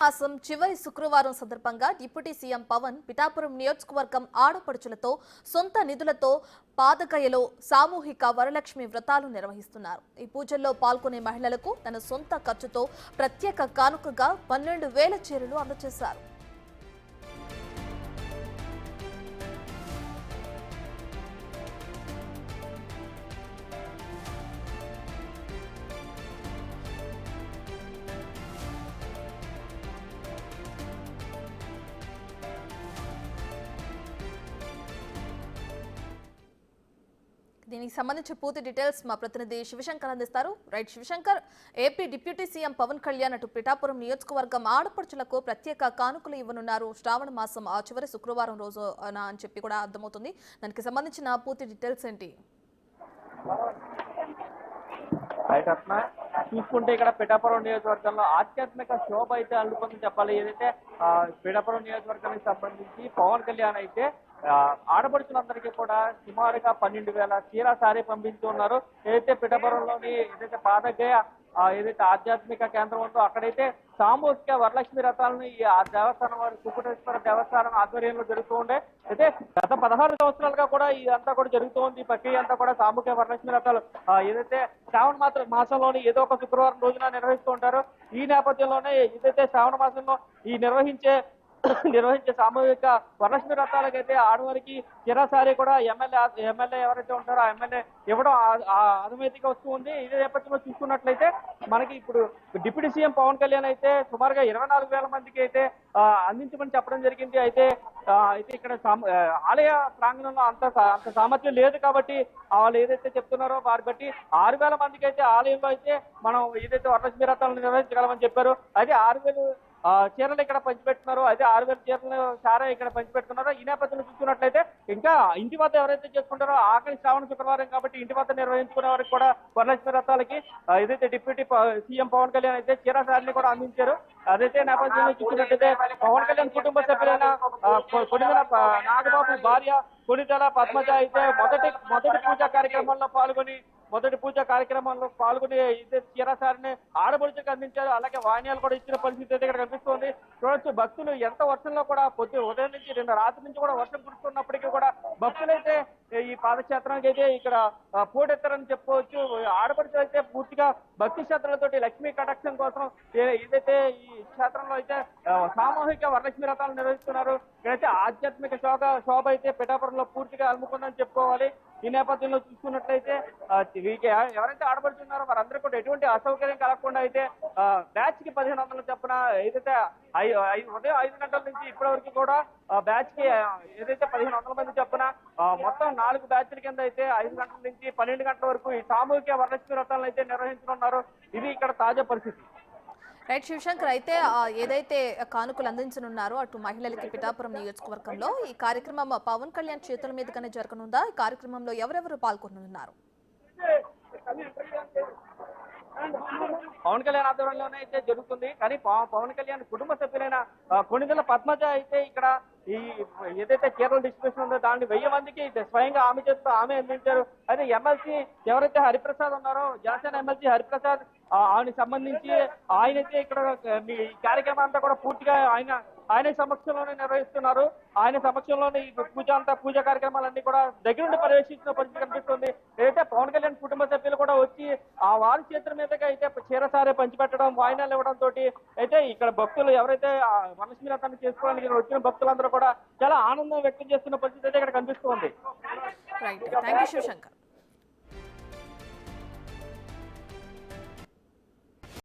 మాసం చివరి శుక్రవారం సందర్భంగా డిప్యూటీ సీఎం పవన్ పిఠాపురం నియోజకవర్గం ఆడపడుచులతో సొంత నిధులతో పాదగయలో సామూహిక వరలక్ష్మి వ్రతాలు నిర్వహిస్తున్నారు. ఈ పూజల్లో పాల్గొనే మహిళలకు తన సొంత ఖర్చుతో ప్రత్యేక కానుకగా 12,000 చీరలు అందజేశారు. దీనికి సంబంధించి పూర్తి డీటెయిల్స్ మా ప్రతినిధి శివశంకర్ అందిస్తారు. Right Shivshankar, AP deputy CM Pawan Kalyan అటు పిఠాపురం నియోజకవర్గం ఆడపడుచులకు ప్రత్యేక కానుకలు ఇవ్వనున్నారు. శ్రావణ మాసం చివరి శుక్రవారం రోజు అని చెప్పి కూడా అర్థమవుతుంది. దానికి సంబంధించిన పూర్తి డీటెయిల్స్ ఏంటి? చూసుకుంటే ఇక్కడ పిఠాపురం నియోజకవర్గంలో ఆధ్యాత్మిక శోభ అయితే అల్లుకుందని చెప్పాలి. ఏదైతే పిఠాపురం నియోజకవర్గానికి సంబంధించి పవన్ కళ్యాణ్ అయితే ఆడపడుచులందరికీ కూడా సుమారుగా 12,000 చీర సారీ పంపించున్నారు. ఏదైతే పిఠాపురంలోని ఏదైతే పాదగయ ఏదైతే ఆధ్యాత్మిక కేంద్రం ఉందో అక్కడైతే సామూహిక వరలక్ష్మి రథాలను ఈ దేవస్థానం వారి కుకుటేశ్వర దేవస్థానం ఆధ్వర్యంలో జరుగుతూ ఉండే. అయితే గత 16 సంవత్సరాలుగా కూడా ఇదంతా కూడా జరుగుతూ ఉంది. ఈ ప్రక్రియ అంతా కూడా సామూహిక వరలక్ష్మి రథాలు ఏదైతే శ్రావణ మాసంలోని ఏదో ఒక శుక్రవారం రోజున నిర్వహిస్తూ ఉంటారు. ఈ నేపథ్యంలోనే ఏదైతే శ్రావణ మాసంలో ఈ నిర్వహించే సామూహిక వరలక్ష్మి రథాలకైతే ఆడవారికి చిరసారి కూడా ఎమ్మెల్యే ఎవరైతే ఉంటారో ఆ ఎమ్మెల్యే ఇవ్వడం అనుమతిగా వస్తూ ఉంది. ఇదే నేపథ్యంలో చూసుకున్నట్లయితే మనకి ఇప్పుడు డిప్యూటీ సీఎం పవన్ కళ్యాణ్ అయితే సుమారుగా 24,000 మందికి అయితే అందించమని చెప్పడం జరిగింది. అయితే ఇక్కడ ఆలయ ప్రాంగణంలో అంత సామర్థ్యం లేదు కాబట్టి వాళ్ళు ఏదైతే చెప్తున్నారో వారి బట్టి 6,000 మందికి అయితే ఆలయంలో అయితే మనం ఏదైతే వరలక్ష్మి రథాలను నిర్వహించగలమని చెప్పారు. అయితే 6,000 చీరలు ఇక్కడ పంచిపెట్టున్నారు. అదే 6,000 చీరలు సారా ఇక్కడ పంచిపెడుతున్నారో ఈ నేపథ్యంలో చూసుకున్నట్లయితే ఇంకా ఇంటి వద్ద ఎవరైతే చేసుకుంటారో ఆఖరి శ్రావణ శుక్రవారం కాబట్టి ఇంటి వద్ద నిర్వహించుకునే వారికి కూడా వరలక్ష్మి రథాలకి ఏదైతే డిప్యూటీ సీఎం పవన్ కళ్యాణ్ అయితే చీర సారిని కూడా అందించారు. అదైతే నేపథ్యంలో చూసుకున్నట్లయితే పవన్ కళ్యాణ్ కుటుంబ సభ్యులైన కొనిదెల నాగబాబు భార్య కొనిదెల పద్మజ అయితే మొదటి పూజా కార్యక్రమంలో పాల్గొని ఇదే చీరసారిని ఆడపడుచుకు అందించారు. అలాగే వాణ్యాలు కూడా ఇచ్చిన పరిస్థితి అయితే ఇక్కడ కనిపిస్తోంది. చూడొచ్చు భక్తులు ఎంత వర్షంలో కూడా ఉదయం నుంచి నిన్న రాత్రి నుంచి కూడా వర్షం కురుస్తున్నప్పటికీ కూడా భక్తులైతే ఈ పాదక్షేత్రానికి అయితే ఇక్కడ పోటెత్తారని చెప్పుకోవచ్చు. ఆడపడుచులు అయితే పూర్తిగా భక్తి క్షేత్రాలతోటి లక్ష్మీ కటాక్షం కోసం ఏదైతే ఈ క్షేత్రంలో అయితే సామూహిక వరలక్ష్మి రథాలు నిర్వహిస్తున్నారు. ఇక్కడైతే ఆధ్యాత్మిక శోభ అయితే పిఠాపురంలో పూర్తిగా అలుముకుందని చెప్పుకోవాలి. ఈ నేపథ్యంలో చూసుకున్నట్లయితే ఎవరైతే ఆడపడుతున్నారో వారందరూ కూడా ఎటువంటి అసౌకర్యం కలగకుండా అయితే బ్యాచ్ కి 1,500 చొప్పున ఏదైతే ఉదయం 5 గంటల నుంచి ఇప్పటి వరకు కూడా బ్యాచ్ కి ఏదైతే 1,500 మంది చొప్పున మొత్తం 4 బ్యాచ్ల కింద అయితే 5 గంటల నుంచి 12 గంటల వరకు ఈ సామూహిక వరలక్ష్మి వ్రతాలను అయితే నిర్వహించనున్నారు. ఇది ఇక్కడ తాజా పరిస్థితి. రైట్ శివశంకర్, అయితే ఏదైతే కానుకలు అందించనున్నారో అటు మహిళలకి పిఠాపురం నియోజకవర్గంలో ఈ కార్యక్రమం పవన్ కళ్యాణ్ చేతుల మీదుగానే జరగనుందా? ఈ కార్యక్రమంలో ఎవరెవరు పాల్గొనున్నారు? పవన్ కళ్యాణ్ ఆధ్వర్యంలోనే అయితే జరుగుతుంది. కానీ పవన్ కళ్యాణ్ కుటుంబ సభ్యులైన కొనిదెల పద్మజ అయితే ఇక్కడ ఈ ఏదైతే చీరల డిస్ట్రిబ్యూషన్ ఉందో దాన్ని 1000 మందికి స్వయంగా ఆమె చేస్తూ ఆమె అందించారు. అయితే ఎమ్మెల్సీ ఎవరైతే హరిప్రసాద్ ఉన్నారో జనసేన ఎమ్మెల్సీ హరిప్రసాద్ ఆయనకి సంబంధించి ఆయనైతే ఇక్కడ ఈ కార్యక్రమం అంతా కూడా పూర్తిగా ఆయన సమక్షంలోనే నిర్వహిస్తున్నారు. ఆయన సమక్షంలోనే ఈ పూజా కార్యక్రమాలన్నీ కూడా దగ్గరుండి పర్యవేక్షించిన పరిస్థితి కనిపిస్తుంది. ఏదైతే పవన్ కళ్యాణ్ కుటుంబ సభ్యులు కూడా వచ్చి వారి చేతుల మీదుగా అయితే చీరసారే పంచిపెట్టడం వాయినాలు ఇవ్వడం తోటి అయితే ఇక్కడ భక్తులు ఎవరైతే వరలక్ష్మి రథాన్ని చేసుకోవడానికి వచ్చిన భక్తులందరూ కూడా చాలా ఆనందం వ్యక్తం చేస్తున్న పరిస్థితి అయితే ఇక్కడ కనిపిస్తుంది. Right, thank you Shivshankar.